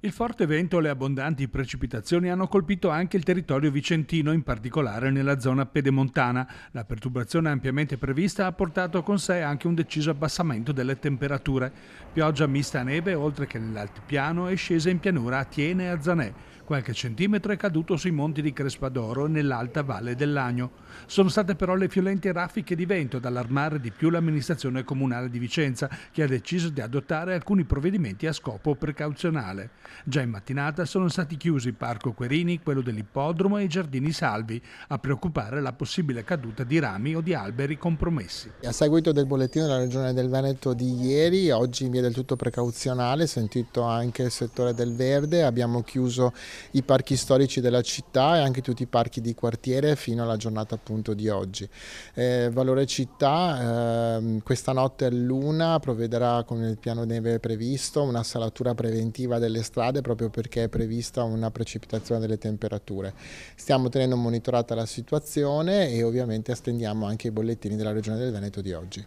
Il forte vento e le abbondanti precipitazioni hanno colpito anche il territorio vicentino, in particolare nella zona pedemontana. La perturbazione ampiamente prevista ha portato con sé anche un deciso abbassamento delle temperature. Pioggia mista a neve, oltre che nell'altipiano, è scesa in pianura a Tiene e a Zanè. Qualche centimetro è caduto sui monti di Crespadoro e nell'alta valle del Lagno. Sono state però le violente raffiche di vento ad allarmare di più l'amministrazione comunale di Vicenza, che ha deciso di adottare alcuni provvedimenti a scopo precauzionale. Già in mattinata sono stati chiusi Parco Querini, quello dell'ippodromo e i Giardini Salvi, a preoccupare la possibile caduta di rami o di alberi compromessi. A seguito del bollettino della Regione del Veneto di ieri, oggi in via del tutto precauzionale, sentito anche il settore del verde, abbiamo chiuso i parchi storici della città e anche tutti i parchi di quartiere fino alla giornata appunto di oggi. Valore città, questa notte all'una provvederà con il piano neve previsto una salatura preventiva delle strade proprio perché è prevista una precipitazione delle temperature. Stiamo tenendo monitorata la situazione e ovviamente estendiamo anche i bollettini della Regione del Veneto di oggi.